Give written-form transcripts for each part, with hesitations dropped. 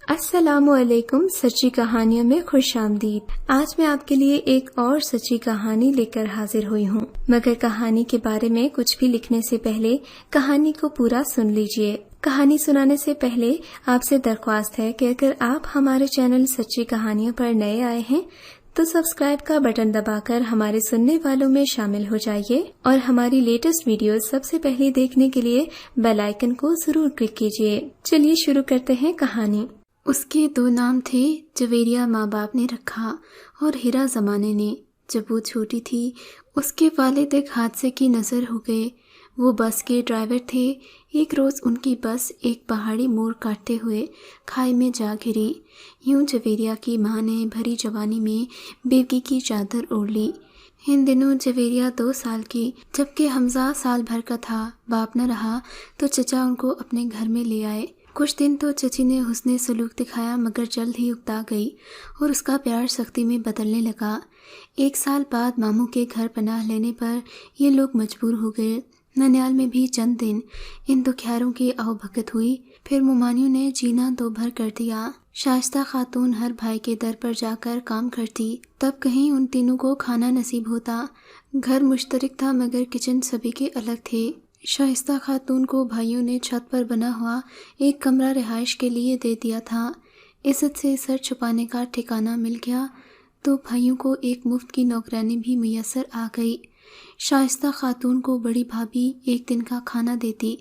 السلام علیکم، سچی کہانیوں میں خوش آمدید۔ آج میں آپ کے لیے ایک اور سچی کہانی لے کر حاضر ہوئی ہوں، مگر کہانی کے بارے میں کچھ بھی لکھنے سے پہلے کہانی کو پورا سن لیجئے۔ کہانی سنانے سے پہلے آپ سے درخواست ہے کہ اگر آپ ہمارے چینل سچی کہانیوں پر نئے آئے ہیں تو سبسکرائب کا بٹن دبا کر ہمارے سننے والوں میں شامل ہو جائیے اور ہماری لیٹسٹ ویڈیوز سب سے پہلے دیکھنے کے لیے بیل آئیکن کو ضرور کلک کیجیے۔ چلیے شروع کرتے ہیں کہانی۔ اس کے 2 نام تھے، جویریہ ماں باپ نے رکھا اور ہیرا زمانے نے۔ جب وہ چھوٹی تھی اس کے والد ایک حادثے کی نظر ہو گئے۔ وہ بس کے ڈرائیور تھے۔ ایک روز ان کی بس ایک پہاڑی موڑ کاٹتے ہوئے کھائی میں جا گری۔ یوں جویریہ کی ماں نے بھری جوانی میں بیوگی کی چادر اوڑھ لی۔ ان دنوں جویریہ 2 سال کی، جبکہ حمزہ سال بھر کا تھا۔ باپ نہ رہا تو چچا ان کو اپنے گھر میں لے آئے۔ کچھ دن تو چچی نے حسن سلوک دکھایا، مگر جلد ہی اکتا گئی اور اس کا پیار سختی میں بدلنے لگا۔ 1 سال بعد ماموں کے گھر پناہ لینے پر یہ لوگ مجبور ہو گئے۔ ننیال میں بھی چند دن ان دکھیاروں کی آؤ بھگت ہوئی، پھر مومانیوں نے جینا دو بھر کر دیا۔ شائستہ خاتون ہر بھائی کے در پر جا کر کام کرتی، تب کہیں ان تینوں کو کھانا نصیب ہوتا۔ گھر مشترک تھا مگر کچن سبھی کے الگ تھے۔ شائستہ خاتون کو بھائیوں نے چھت پر بنا ہوا ایک کمرہ رہائش کے لیے دے دیا تھا۔ عزت سے سر چھپانے کا ٹھکانہ مل گیا تو بھائیوں کو ایک مفت کی نوکرانی بھی میسر آ گئی۔ شائستہ خاتون کو بڑی بھابھی ایک دن کا کھانا دیتی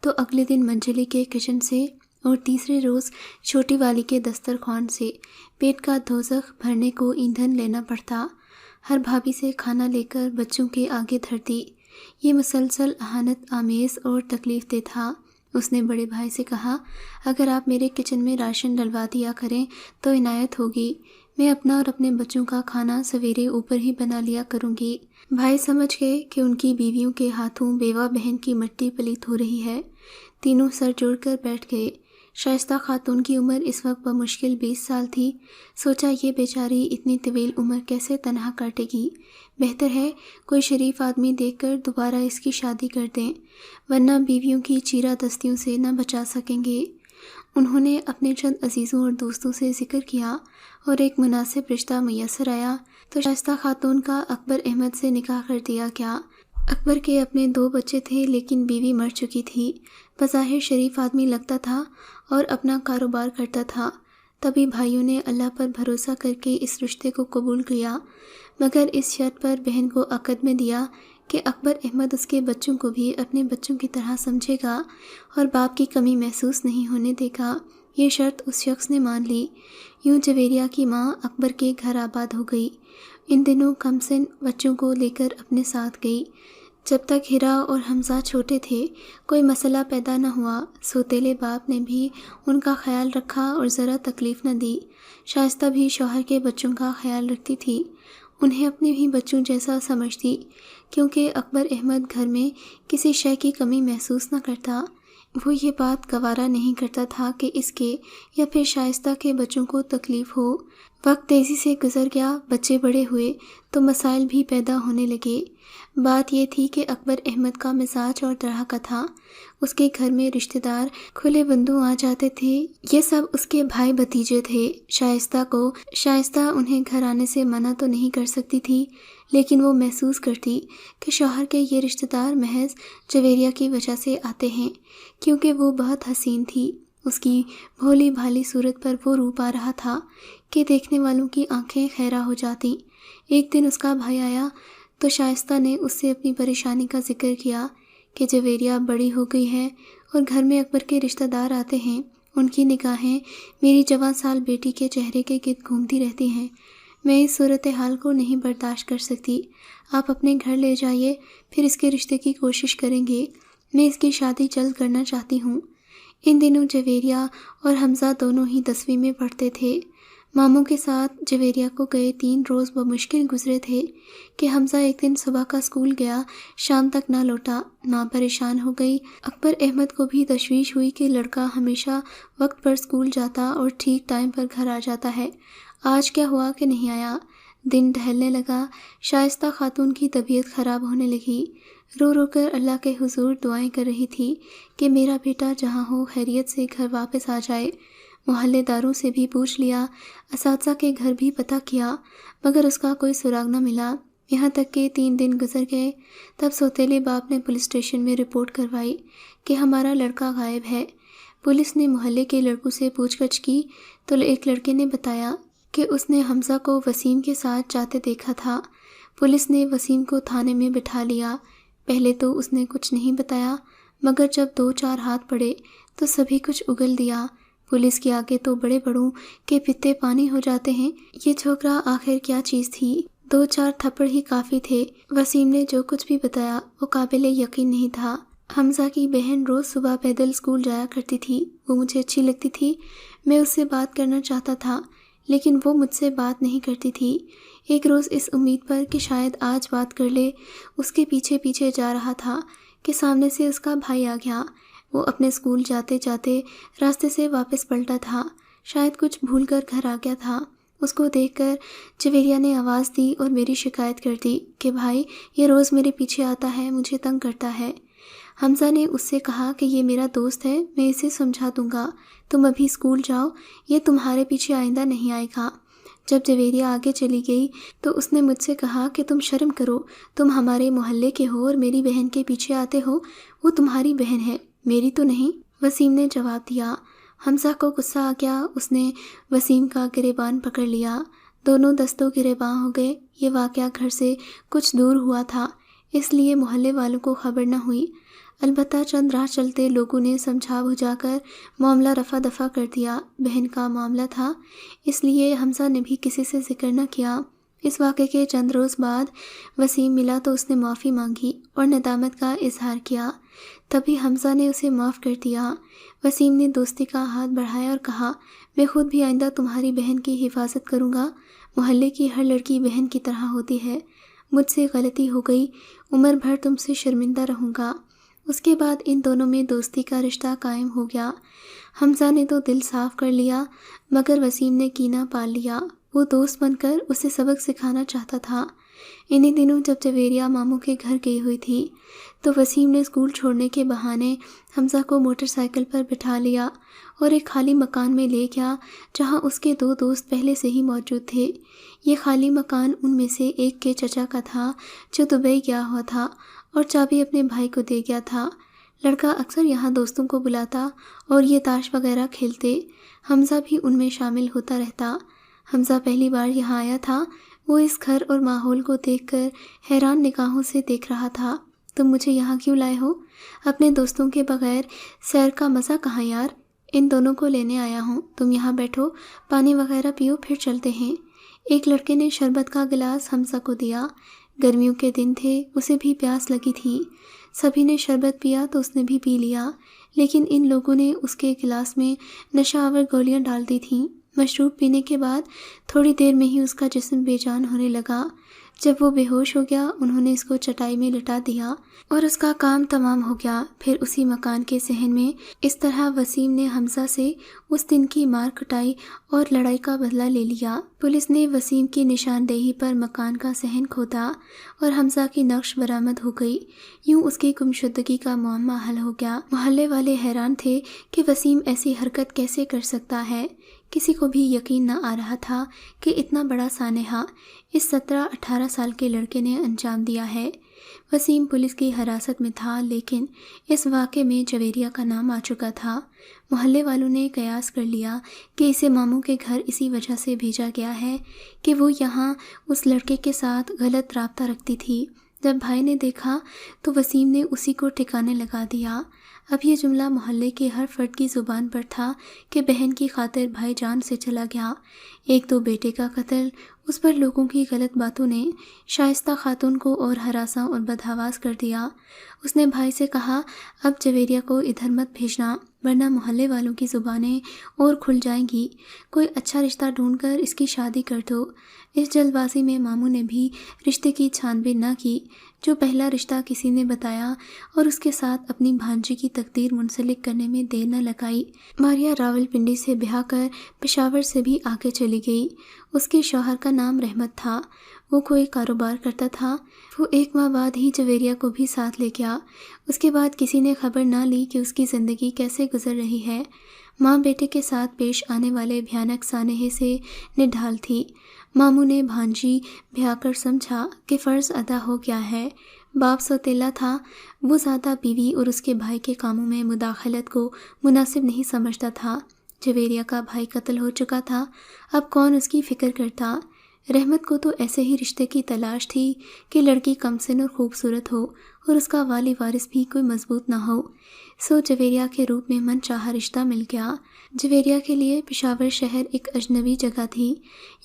تو اگلے دن منجلی کے کچن سے اور تیسرے روز چھوٹی والی کے دسترخوان سے پیٹ کا دوزخ بھرنے کو ایندھن لینا پڑتا۔ ہر بھابھی سے کھانا لے کر بچوں کے آگے دھرتی۔ یہ مسلسل اہانت آمیز اور تکلیف دہ تھا۔ اس نے بڑے بھائی سے کہا، اگر آپ میرے کچن میں راشن ڈلوا دیا کریں تو عنایت ہوگی۔ میں اپنا اور اپنے بچوں کا کھانا سویرے اوپر ہی بنا لیا کروں گی۔ بھائی سمجھ گئے کہ ان کی بیویوں کے ہاتھوں بیوہ بہن کی مٹی پلیت ہو رہی ہے۔ تینوں سر جوڑ کر بیٹھ گئے۔ شائستہ خاتون کی عمر اس وقت بمشکل 20 سال تھی۔ سوچا یہ بیچاری اتنی طویل عمر کیسے تنہا کاٹے گی۔ بہتر ہے کوئی شریف آدمی دیکھ کر دوبارہ اس کی شادی کر دیں، ورنہ بیویوں کی چیرہ دستیوں سے نہ بچا سکیں گے۔ انہوں نے اپنے چند عزیزوں اور دوستوں سے ذکر کیا اور ایک مناسب رشتہ میسر آیا تو شائستہ خاتون کا اکبر احمد سے نکاح کر دیا گیا۔ اکبر کے اپنے 2 بچے تھے لیکن بیوی مر چکی تھی۔ بظاہر شریف آدمی لگتا تھا اور اپنا کاروبار کرتا تھا۔ تبھی بھائیوں نے اللہ پر بھروسہ کر کے اس رشتے کو قبول کیا، مگر اس شرط پر بہن کو عقد میں دیا کہ اکبر احمد اس کے بچوں کو بھی اپنے بچوں کی طرح سمجھے گا اور باپ کی کمی محسوس نہیں ہونے دے گا۔ یہ شرط اس شخص نے مان لی۔ یوں جویریہ کی ماں اکبر کے گھر آباد ہو گئی۔ ان دنوں کم سن بچوں کو لے کر اپنے ساتھ گئی۔ جب تک ہیرا اور حمزہ چھوٹے تھے کوئی مسئلہ پیدا نہ ہوا۔ سوتیلے باپ نے بھی ان کا خیال رکھا اور ذرا تکلیف نہ دی۔ شائستہ بھی شوہر کے بچوں کا خیال رکھتی تھی، انہیں اپنے ہی بچوں جیسا سمجھتی، کیونکہ اکبر احمد گھر میں کسی شے کی کمی محسوس نہ کرتا۔ وہ یہ بات گوارا نہیں کرتا تھا کہ اس کے یا پھر شائستہ کے بچوں کو تکلیف ہو۔ وقت تیزی سے گزر گیا، بچے بڑے ہوئے تو مسائل بھی پیدا ہونے لگے۔ بات یہ تھی کہ اکبر احمد کا مزاج اور طرح کا تھا۔ اس کے گھر میں رشتہ دار کھلے بندوں آ جاتے تھے۔ یہ سب اس کے بھائی بھتیجے تھے۔ شائستہ انہیں گھر آنے سے منع تو نہیں کر سکتی تھی، لیکن وہ محسوس کرتی کہ شوہر کے یہ رشتہ دار محض جویریہ کی وجہ سے آتے ہیں، کیونکہ وہ بہت حسین تھی۔ اس کی بھولی بھالی صورت پر وہ روپ آ رہا تھا کہ دیکھنے والوں کی آنکھیں خیرہ ہو جاتیں۔ ایک دن اس کا بھائی آیا تو شائستہ نے اس سے اپنی پریشانی کا ذکر کیا کہ جویریہ بڑی ہو گئی ہے اور گھر میں اکبر کے رشتہ دار آتے ہیں، ان کی نگاہیں میری جوان سال بیٹی کے چہرے کے گرد گھومتی رہتی ہیں۔ میں اس صورتحال کو نہیں برداشت کر سکتی۔ آپ اپنے گھر لے جائیے، پھر اس کے رشتے کی کوشش کریں گے۔ میں اس کی شادی جلد کرنا چاہتی ہوں۔ ان دنوں جویریہ اور حمزہ دونوں ہی 10ویں میں پڑھتے تھے۔ ماموں کے ساتھ جویریہ کو گئے 3 روز بمشکل گزرے تھے کہ حمزہ ایک دن صبح کا اسکول گیا، شام تک نہ لوٹا۔ ماں پریشان ہو گئی۔ اکبر احمد کو بھی تشویش ہوئی کہ لڑکا ہمیشہ وقت پر اسکول جاتا اور ٹھیک ٹائم پر گھر آ جاتا ہے، آج کیا ہوا کہ نہیں آیا؟ دن ڈھلنے لگا، شائستہ خاتون کی طبیعت خراب ہونے لگی۔ رو رو کر اللہ کے حضور دعائیں کر رہی تھی کہ میرا بیٹا جہاں ہو خیریت سے گھر واپس آ جائے، محلے داروں سے بھی پوچھ لیا، اساتذہ کے گھر بھی پتہ کیا، مگر اس کا کوئی سراغ نہ ملا۔ یہاں تک کہ 3 دن گزر گئے، تب سوتیلے باپ نے پولیس اسٹیشن میں رپورٹ کروائی کہ ہمارا لڑکا غائب ہے۔ پولیس نے محلے کے لڑکوں سے پوچھ گچھ کی تو ایک لڑکے نے بتایا کہ اس نے حمزہ کو وسیم کے ساتھ جاتے دیکھا تھا۔ پولیس نے وسیم کو تھانے میں بٹھا لیا۔ پہلے تو اس نے کچھ نہیں بتایا، مگر جب 2-4 ہاتھ پڑے تو سبھی کچھ اگل دیا۔ پولیس کے آگے تو بڑے بڑوں کے پتے پانی ہو جاتے ہیں۔ یہ چھوکرا آخر کیا چیز تھی؟ 2-4 تھپڑ ہی کافی تھے۔ وسیم نے جو کچھ بھی بتایا وہ قابل یقین نہیں تھا۔ حمزہ کی بہن روز صبح پیدل اسکول جایا کرتی تھی، وہ مجھے اچھی لگتی تھی، میں اس سے بات کرنا چاہتا تھا لیکن وہ مجھ سے بات نہیں کرتی تھی۔ ایک روز اس امید پر کہ شاید آج بات کر لے، اس کے پیچھے پیچھے جا رہا تھا کہ سامنے سے اس کا بھائی آ گیا۔ وہ اپنے اسکول جاتے جاتے راستے سے واپس پلٹا تھا، شاید کچھ بھول کر گھر آ گیا تھا۔ اس کو دیکھ کر جویریہ نے آواز دی اور میری شکایت کر دی کہ بھائی یہ روز میرے پیچھے آتا ہے، مجھے تنگ کرتا ہے۔ حمزہ نے اس سے کہا کہ یہ میرا دوست ہے، میں اسے سمجھا دوں گا، تم ابھی اسکول جاؤ، یہ تمہارے پیچھے آئندہ نہیں آئے گا۔ جب جویریہ آگے چلی گئی تو اس نے مجھ سے کہا کہ تم شرم کرو، تم ہمارے محلے کے ہو اور میری بہن کے پیچھے آتے ہو، وہ تمہاری بہن ہے، میری تو نہیں۔ وسیم نے جواب دیا۔ حمزہ کو غصہ آ گیا، اس نے وسیم کا گریبان پکڑ لیا، دونوں دستوں گریباں ہو گئے۔ یہ واقعہ گھر سے کچھ دور ہوا تھا، اس لیے محلے والوں کو خبر نہ ہوئی، البتہ چند راہ چلتے لوگوں نے سمجھا بجھا کر معاملہ رفع دفع کر دیا۔ بہن کا معاملہ تھا، اس لیے حمزہ نے بھی کسی سے ذکر نہ کیا۔ اس واقعے کے چند روز بعد وسیم ملا تو اس نے معافی مانگی اور ندامت کا اظہار کیا، تبھی حمزہ نے اسے معاف کر دیا۔ وسیم نے دوستی کا ہاتھ بڑھایا اور کہا، میں خود بھی آئندہ تمہاری بہن کی حفاظت کروں گا، محلے کی ہر لڑکی بہن کی طرح ہوتی ہے، مجھ سے غلطی ہو گئی، عمر بھر تم سے شرمندہ رہوں گا۔ اس کے بعد ان دونوں میں دوستی کا رشتہ قائم ہو گیا۔ حمزہ نے تو دل صاف کر لیا، مگر وسیم نے کینہ پال لیا، وہ دوست بن کر اسے سبق سکھانا چاہتا تھا۔ انہی دنوں جب جویریہ ماموں کے گھر گئی ہوئی تھی تو وسیم نے اسکول چھوڑنے کے بہانے حمزہ کو موٹر سائیکل پر بٹھا لیا اور ایک خالی مکان میں لے گیا جہاں اس کے 2 دوست پہلے سے ہی موجود تھے۔ یہ خالی مکان ان میں سے ایک کے چچا کا تھا جو دبئی گیا ہوا تھا اور چابی اپنے بھائی کو دے گیا تھا۔ لڑکا اکثر یہاں دوستوں کو بلاتا اور یہ تاش وغیرہ کھیلتے، حمزہ بھی ان میں شامل ہوتا رہتا۔ حمزہ پہلی بار یہاں آیا تھا، وہ اس گھر اور ماحول کو دیکھ کر حیران نگاہوں سے دیکھ رہا تھا۔ تم مجھے یہاں کیوں لائے ہو؟ اپنے دوستوں کے بغیر سیر کا مزہ کہاں یار؟ ان دونوں کو لینے آیا ہوں، تم یہاں بیٹھو، پانی وغیرہ پیو، پھر چلتے ہیں۔ ایک لڑکے نے شربت کا گلاس حمزہ کو دیا، گرمیوں کے دن تھے، اسے بھی پیاس لگی تھی۔ سبھی نے شربت پیا تو اس نے بھی پی لیا، لیکن ان لوگوں نے اس کے گلاس میں نشہ آور گولیاں ڈال دی تھیں۔ مشروب پینے کے بعد تھوڑی دیر میں ہی اس کا جسم بے جان ہونے لگا۔ جب وہ بے ہوش ہو گیا انہوں نے اس کو چٹائی میں لٹا دیا اور اس کا کام تمام ہو گیا۔ پھر اسی مکان کے صحن میں اس طرح وسیم نے حمزہ سے اس دن کی مار کٹائی اور لڑائی کا بدلہ لے لیا۔ پولیس نے وسیم کی نشاندہی پر مکان کا صحن کھودا اور حمزہ کی نقش برآمد ہو گئی۔ یوں اس کی گمشدگی کا معمہ حل ہو گیا۔ محلے والے حیران تھے کہ وسیم ایسی حرکت کیسے کر سکتا ہے، کسی کو بھی یقین نہ آ رہا تھا کہ اتنا بڑا سانحہ اس 17-18 سال کے لڑکے نے انجام دیا ہے۔ وسیم پولیس کی حراست میں تھا، لیکن اس واقعے میں جویریہ کا نام آ چکا تھا۔ محلے والوں نے قیاس کر لیا کہ اسے ماموں کے گھر اسی وجہ سے بھیجا گیا ہے کہ وہ یہاں اس لڑکے کے ساتھ غلط رابطہ رکھتی تھی۔ جب بھائی نے دیکھا تو وسیم نے اسی کو ٹھکانے لگا دیا۔ اب یہ جملہ محلے کے ہر فرد کی زبان پر تھا کہ بہن کی خاطر بھائی جان سے چلا گیا۔ ایک تو بیٹے کا قتل، اس پر لوگوں کی غلط باتوں نے شائستہ خاتون کو اور ہراساں اور بدحواس کر دیا۔ اس نے بھائی سے کہا، اب جویریہ کو ادھر مت بھیجنا ورنہ محلے والوں کی زبانیں اور کھل جائیں گی، کوئی اچھا رشتہ ڈھونڈ کر اس کی شادی کر دو۔ اس جلد بازی میں ماموں نے بھی رشتے کی چھان بین نہ کی۔ جو پہلا رشتہ کسی نے بتایا اور اس کے ساتھ اپنی بھانجی کی تقدیر منسلک کرنے میں دیر نہ لگائی۔ ماریا راولپنڈی سے بیاہ کر پشاور سے بھی آگے چلی گئی۔ اس کے شوہر کا نام رحمت تھا، وہ کوئی کاروبار کرتا تھا۔ وہ 1 ماہ بعد ہی جویریہ کو بھی ساتھ لے گیا۔ اس کے بعد کسی نے خبر نہ لی کہ اس کی زندگی کیسے گزر رہی ہے۔ ماں بیٹے کے ساتھ پیش آنے والے بھیانک سانحے سے نڈھال تھی۔ ماموں نے بھانجی بھیا کر سمجھا کہ فرض ادا ہو گیا ہے۔ باپ سوتیلا تھا، وہ زیادہ بیوی اور اس کے بھائی کے کاموں میں مداخلت کو مناسب نہیں سمجھتا تھا۔ جویریہ کا بھائی قتل ہو چکا تھا، اب کون اس کی فکر کرتا؟ رحمت کو تو ایسے ہی رشتے کی تلاش تھی کہ لڑکی کم سن اور خوبصورت ہو اور اس کا والی وارث بھی کوئی مضبوط نہ ہو۔ سو جویریہ کے روپ میں من چاہا رشتہ مل گیا۔ جویریہ کے لیے پشاور شہر ایک اجنبی جگہ تھی،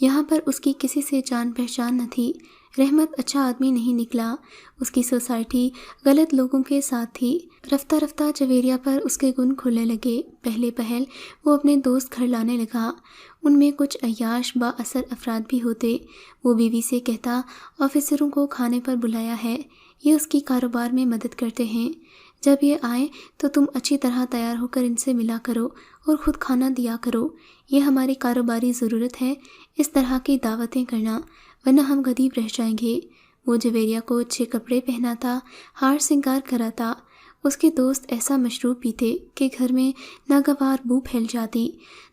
یہاں پر اس کی کسی سے جان پہچان نہ تھی۔ رحمت اچھا آدمی نہیں نکلا، اس کی سوسائٹی غلط لوگوں کے ساتھ تھی۔ رفتہ رفتہ جویریہ پر اس کے گن کھلنے لگے۔ پہلے پہل وہ اپنے دوست گھر لانے لگا، ان میں کچھ عیاش با اثر افراد بھی ہوتے۔ وہ بیوی سے کہتا آفیسروں کو کھانے پر بلایا ہے، یہ اس کی کاروبار میں مدد کرتے ہیں، جب یہ آئیں تو تم اچھی طرح تیار ہو کر ان سے ملا کرو اور خود کھانا دیا کرو، یہ ہماری کاروباری ضرورت ہے اس طرح کی دعوتیں کرنا، ورنہ ہم غریب رہ جائیں گے۔ وہ جویریہ کو اچھے کپڑے پہناتا، ہار سنگار کراتا۔ اس کے دوست ایسا مشروب پیتے کہ گھر میں ناگوار بو پھیل جاتی،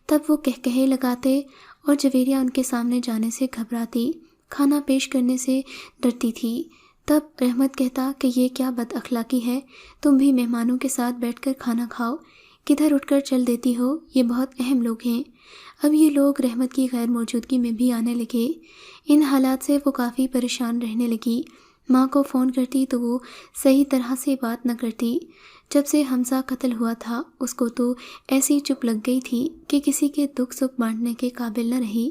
تب وہ کہکہے لگاتے اور جویریہ ان کے سامنے جانے سے گھبراتی، کھانا پیش کرنے سے ڈرتی تھی۔ تب رحمت کہتا کہ یہ کیا بد اخلاقی ہے، تم بھی مہمانوں کے ساتھ بیٹھ کر کھانا کھاؤ، کدھر اٹھ کر چل دیتی ہو، یہ بہت اہم لوگ ہیں۔ اب یہ لوگ رحمت کی غیر موجودگی میں بھی آنے لگے۔ ان حالات سے وہ کافی پریشان رہنے لگی۔ ماں کو فون کرتی تو وہ صحیح طرح سے بات نہ کرتی۔ جب سے حمزہ قتل ہوا تھا اس کو تو ایسی چپ لگ گئی تھی کہ کسی کے دکھ سکھ بانٹنے کے قابل نہ رہی۔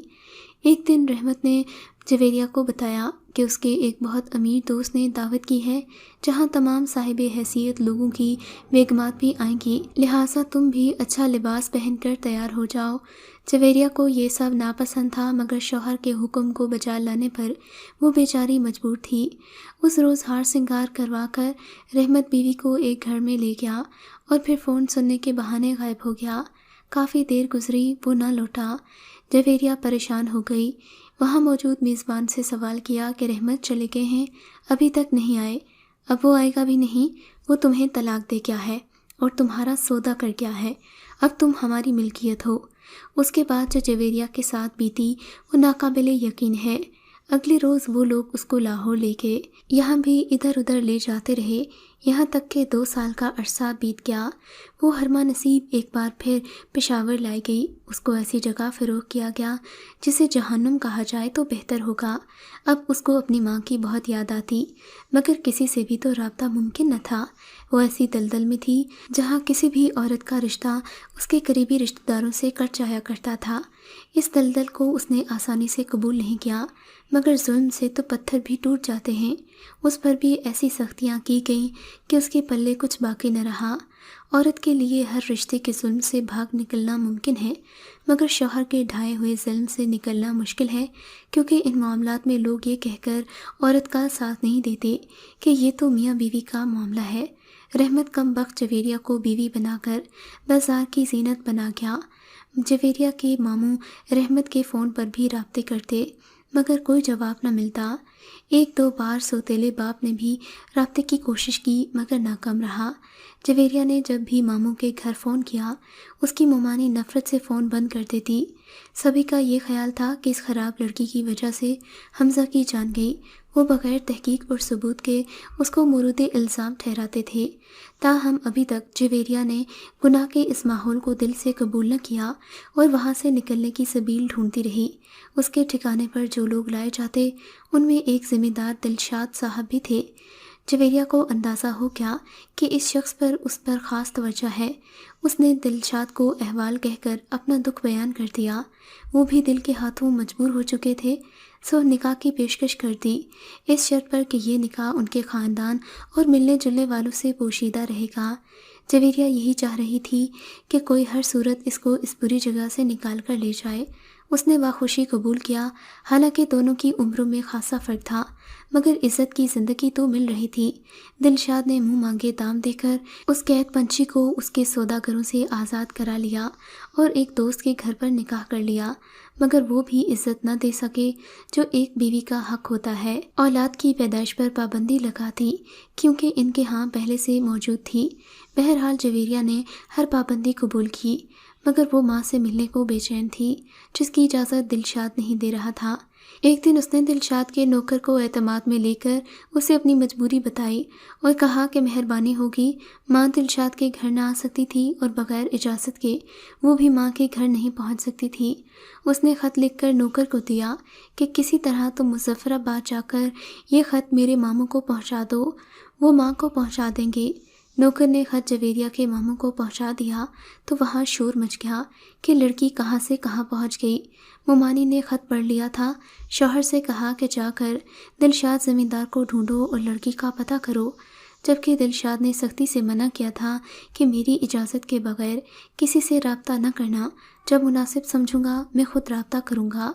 ایک دن رحمت نے جویریہ کو بتایا کہ اس کے ایک بہت امیر دوست نے دعوت کی ہے جہاں تمام صاحب حیثیت لوگوں کی بیگمات بھی آئیں گی، لہٰذا تم بھی اچھا لباس پہن کر تیار ہو جاؤ۔ جویریہ کو یہ سب ناپسند تھا، مگر شوہر کے حکم کو بجا لانے پر وہ بیچاری مجبور تھی۔ اس روز ہار سنگار کروا کر رحمت بیوی کو ایک گھر میں لے گیا اور پھر فون سننے کے بہانے غائب ہو گیا۔ کافی دیر گزری، وہ نہ لوٹا۔ جویریہ پریشان ہو گئی، وہاں موجود میزبان سے سوال کیا کہ رحمت چلے گئے ہیں، ابھی تک نہیں آئے۔ اب وہ آئے گا بھی نہیں، وہ تمہیں طلاق دے گیا ہے اور تمہارا سودا کر گیا ہے، اب تم ہماری ملکیت ہو۔ اس کے بعد جو جویریہ کے ساتھ بیتی وہ ناقابل یقین ہے۔ اگلے روز وہ لوگ اس کو لاہور لے گئے، یہاں بھی ادھر ادھر لے جاتے رہے، یہاں تک کہ 2 سال کا عرصہ بیت گیا۔ وہ ہرما نصیب ایک بار پھر پشاور لائی گئی، اس کو ایسی جگہ فروغ کیا گیا جسے جہنم کہا جائے تو بہتر ہوگا۔ اب اس کو اپنی ماں کی بہت یاد آتی، مگر کسی سے بھی تو رابطہ ممکن نہ تھا۔ وہ ایسی دلدل میں تھی جہاں کسی بھی عورت کا رشتہ اس کے قریبی رشتہ داروں سے کٹ جایا کرتا تھا۔ اس دلدل کو اس نے آسانی سے قبول نہیں کیا، مگر ظلم سے تو پتھر بھی ٹوٹ جاتے ہیں۔ اس پر بھی ایسی سختیاں کی گئیں کہ اس کے پلے کچھ باقی نہ رہا۔ عورت کے لیے ہر رشتے کے ظلم سے بھاگ نکلنا ممکن ہے، مگر شوہر کے ڈھائے ہوئے ظلم سے نکلنا مشکل ہے، کیونکہ ان معاملات میں لوگ یہ کہہ کر عورت کا ساتھ نہیں دیتے کہ یہ تو میاں بیوی کا معاملہ ہے۔ رحمت کم بخت جویریہ کو بیوی بنا کر بازار کی زینت بنا گیا۔ جویریہ کے ماموں رحمت کے فون پر بھی رابطے کرتے، مگر کوئی جواب نہ ملتا۔ 1-2 بار سوتیلے باپ نے بھی رابطے کی کوشش کی، مگر ناکام رہا۔ جویریہ نے جب بھی ماموں کے گھر فون کیا اس کی ممانی نفرت سے فون بند کر دیتی۔ سبھی کا یہ خیال تھا کہ اس خراب لڑکی کی وجہ سے حمزہ کی جان گئی۔ وہ بغیر تحقیق اور ثبوت کے اس کو مورد الزام ٹھہراتے تھے۔ تاہم ابھی تک جویریہ نے گناہ کے اس ماحول کو دل سے قبول نہ کیا اور وہاں سے نکلنے کی سبیل ڈھونڈتی رہی۔ اس کے ٹھکانے پر جو لوگ لائے جاتے ان میں ایک ذمہ دار دلشاد صاحب بھی تھے۔ جویریہ کو اندازہ ہو گیا کہ اس شخص پر اس پر خاص توجہ ہے۔ اس نے دلشاد کو احوال کہہ کر اپنا دکھ بیان کر دیا۔ وہ بھی دل کے ہاتھوں مجبور ہو چکے تھے، سو نکاح کی پیشکش کر دی، اس شرط پر کہ یہ نکاح ان کے خاندان اور ملنے جلنے والوں سے پوشیدہ رہے گا۔ جویریہ یہی چاہ رہی تھی کہ کوئی ہر صورت اس کو اس بری جگہ سے نکال کر لے جائے۔ اس نے واخوشی قبول کیا، حالانکہ دونوں کی عمروں میں خاصا فرق تھا، مگر عزت کی زندگی تو مل رہی تھی۔ دلشاد نے منہ مانگے دام دے کر اس قید پنچھی کو اس کے سوداگروں سے آزاد کرا لیا اور ایک دوست کے گھر پر نکاح کر لیا، مگر وہ بھی عزت نہ دے سکے جو ایک بیوی کا حق ہوتا ہے۔ اولاد کی پیدائش پر پابندی لگا دی، کیونکہ ان کے ہاں پہلے سے موجود تھی۔ بہرحال جویریہ نے ہر پابندی قبول کی، مگر وہ ماں سے ملنے کو بے چین تھی، جس کی اجازت دلشاد نہیں دے رہا تھا۔ ایک دن اس نے دلشاد کے نوکر کو اعتماد میں لے کر اسے اپنی مجبوری بتائی اور کہا کہ مہربانی ہوگی، ماں دلشاد کے گھر نہ آ سکتی تھی اور بغیر اجازت کے وہ بھی ماں کے گھر نہیں پہنچ سکتی تھی۔ اس نے خط لکھ کر نوکر کو دیا کہ کسی طرح تم مظفر آباد جا کر یہ خط میرے ماموں کو پہنچا دو، وہ ماں کو پہنچا دیں گے۔ نوکر نے خط جویریہ کے ماموں کو پہنچا دیا تو وہاں شور مچ گیا کہ لڑکی کہاں سے کہاں پہنچ گئی۔ مومانی نے خط پڑھ لیا تھا، شوہر سے کہا کہ جا کر دلشاد زمیندار کو ڈھونڈو اور لڑکی کا پتہ کرو، جبکہ دلشاد نے سختی سے منع کیا تھا کہ میری اجازت کے بغیر کسی سے رابطہ نہ کرنا، جب مناسب سمجھوں گا میں خود رابطہ کروں گا۔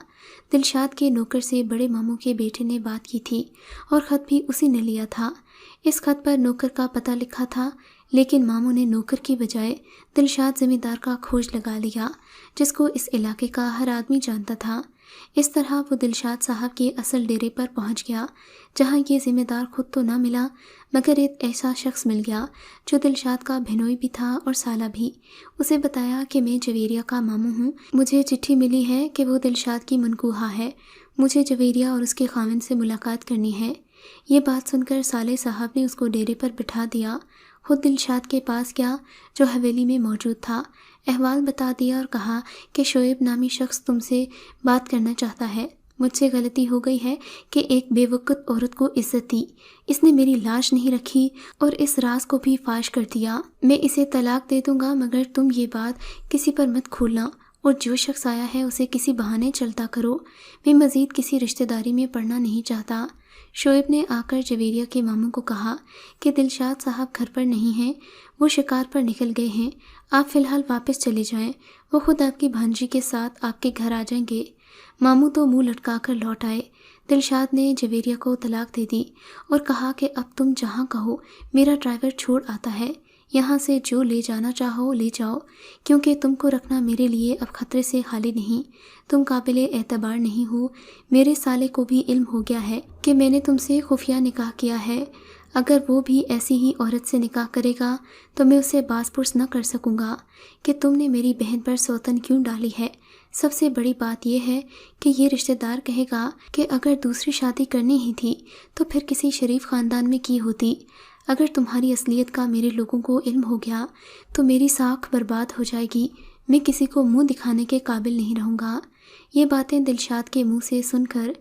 دلشاد کے نوکر سے بڑے ماموں کے بیٹے نے بات کی تھی اور خط بھی اسی نے لیا تھا۔ اس خط پر نوکر کا پتہ لکھا تھا، لیکن ماموں نے نوکر کی بجائے دلشاد زمیندار کا کھوج لگا لیا، جس کو اس علاقے کا ہر آدمی جانتا تھا۔ اس طرح وہ دلشاد صاحب کے اصل ڈیرے پر پہنچ گیا، جہاں یہ ذمہ دار خود تو نہ ملا مگر ایک ایسا شخص مل گیا جو دلشاد کا بہنوئی بھی تھا اور سالہ بھی۔ اسے بتایا کہ میں جویریہ کا ماموں ہوں، مجھے چٹھی ملی ہے کہ وہ دلشاد کی منکوحہ ہے، مجھے جویریہ اور اس کے خاوند سے ملاقات کرنی ہے۔ یہ بات سن کر صالح صاحب نے اس کو ڈیرے پر بٹھا دیا، خود دلشاد کے پاس گیا جو حویلی میں موجود تھا، احوال بتا دیا اور کہا کہ شعیب نامی شخص تم سے بات کرنا چاہتا ہے۔ مجھ سے غلطی ہو گئی ہے کہ ایک بے وقت عورت کو عزت دی، اس نے میری لاش نہیں رکھی اور اس راز کو بھی فاش کر دیا۔ میں اسے طلاق دے دوں گا مگر تم یہ بات کسی پر مت کھولنا، اور جو شخص آیا ہے اسے کسی بہانے چلتا کرو، میں مزید کسی رشتہ داری میں پڑنا نہیں چاہتا۔ شعیب نے آ کر جویریہ کے ماموں کو کہا کہ دلشاد صاحب گھر پر نہیں ہیں، وہ شکار پر نکل گئے ہیں، آپ فی الحال واپس چلے جائیں، وہ خود آپ کی بھانجی کے ساتھ آپ کے گھر آ جائیں گے۔ ماموں تو منہ لٹکا کر لوٹ آئے۔ دلشاد نے جویریہ کو طلاق دے دی اور کہا کہ اب تم جہاں کہو میرا ڈرائیور چھوڑ آتا ہے، یہاں سے جو لے جانا چاہو لے جاؤ، کیونکہ تم کو رکھنا میرے لیے اب خطرے سے خالی نہیں، تم قابل اعتبار نہیں ہو۔ میرے سالے کو بھی علم ہو گیا ہے کہ میں نے تم سے خفیہ نکاح کیا ہے، اگر وہ بھی ایسی ہی عورت سے نکاح کرے گا تو میں اسے باز پرس نہ کر سکوں گا کہ تم نے میری بہن پر سوتن کیوں ڈالی ہے۔ سب سے بڑی بات یہ ہے کہ یہ رشتہ دار کہے گا کہ اگر دوسری شادی کرنی ہی تھی تو پھر کسی شریف خاندان میں کی ہوتی۔ اگر تمہاری اصلیت کا میرے لوگوں کو علم ہو گیا تو میری ساکھ برباد ہو جائے گی، میں کسی کو منہ دکھانے کے قابل نہیں رہوں گا۔ یہ باتیں دلشاد کے منہ سے سن کر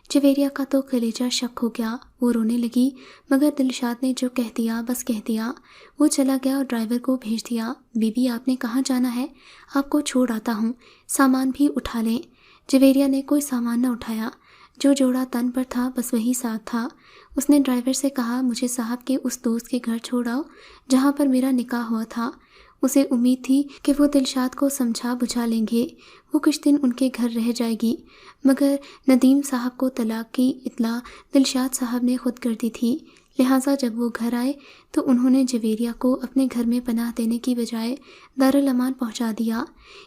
جویریہ کا تو کلیجہ شک ہو گیا، وہ رونے لگی، مگر دلشاد نے جو کہہ دیا بس کہہ دیا۔ وہ چلا گیا اور ڈرائیور کو بھیج دیا۔ بی بی آپ نے کہاں جانا ہے؟ آپ کو چھوڑ آتا ہوں، سامان بھی اٹھا لیں۔ جویریہ نے کوئی سامان نہ اٹھایا، جو جوڑا تن پر تھا بس وہی ساتھ تھا۔ اس نے ڈرائیور سے کہا مجھے صاحب کے اس دوست کے گھر چھوڑ آؤ جہاں پر میرا نکاح ہوا تھا۔ اسے امید تھی کہ وہ دلشاد کو سمجھا بجھا لیں گے، وہ کچھ دن ان کے گھر رہ جائے گی، مگر ندیم صاحب کو طلاق کی اطلاع دلشاد صاحب نے خود کر دی تھی، لہٰذا جب وہ گھر آئے تو انہوں نے جویریہ کو اپنے گھر میں پناہ دینے کی بجائے دارالامان پہنچا دیا،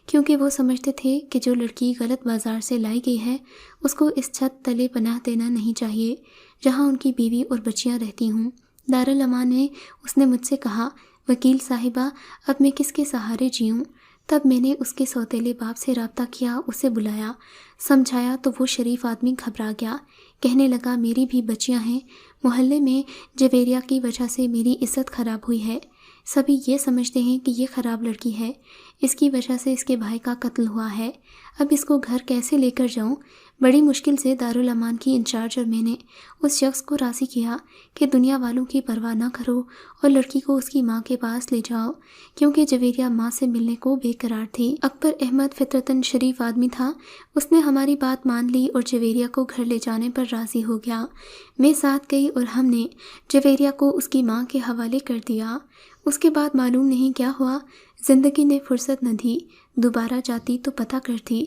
کیونکہ وہ سمجھتے تھے کہ جو لڑکی غلط بازار سے لائی گئی ہے اس کو اس چھت تلے پناہ دینا نہیں چاہیے جہاں ان کی بیوی اور بچیاں رہتی ہوں۔ دارالامان میں اس نے مجھ سے کہا وکیل صاحبہ اب میں کس کے سہارے جیوں؟ تب میں نے اس کے سوتیلے باپ سے رابطہ کیا، اسے بلایا، سمجھایا تو وہ شریف آدمی گھبرا گیا، کہنے لگا میری بھی بچیاں ہیں، محلے میں جویریہ کی وجہ سے میری عزت خراب ہوئی ہے، سبھی یہ سمجھتے ہیں کہ یہ خراب لڑکی ہے، اس کی وجہ سے اس کے بھائی کا قتل ہوا ہے، اب اس کو گھر کیسے لے کر جاؤں؟ بڑی مشکل سے دارالامان کی انچارج اور میں نے اس شخص کو راضی کیا کہ دنیا والوں کی پرواہ نہ کرو اور لڑکی کو اس کی ماں کے پاس لے جاؤ، کیونکہ جویریہ ماں سے ملنے کو بے قرار تھی۔ اکبر احمد فطرتاً شریف آدمی تھا، اس نے ہماری بات مان لی اور جویریہ کو گھر لے جانے پر راضی ہو گیا۔ میں ساتھ گئی اور ہم نے جویریہ کو اس کی ماں کے حوالے کر دیا۔ اس کے بعد معلوم نہیں کیا ہوا، زندگی نے فرصت نہ دی، دوبارہ جاتی تو پتہ کرتی،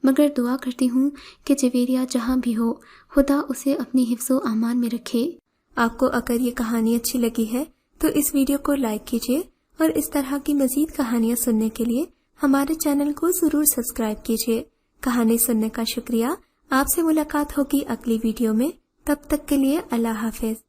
مگر دعا کرتی ہوں کہ جویریہ جہاں بھی ہو خدا اسے اپنی حفظ و امان میں رکھے۔ آپ کو اگر یہ کہانی اچھی لگی ہے تو اس ویڈیو کو لائک کیجیے اور اس طرح کی مزید کہانیاں سننے کے لیے ہمارے چینل کو ضرور سبسکرائب کیجیے۔ کہانی سننے کا شکریہ، آپ سے ملاقات ہوگی اگلی ویڈیو میں، تب تک کے لیے اللہ حافظ۔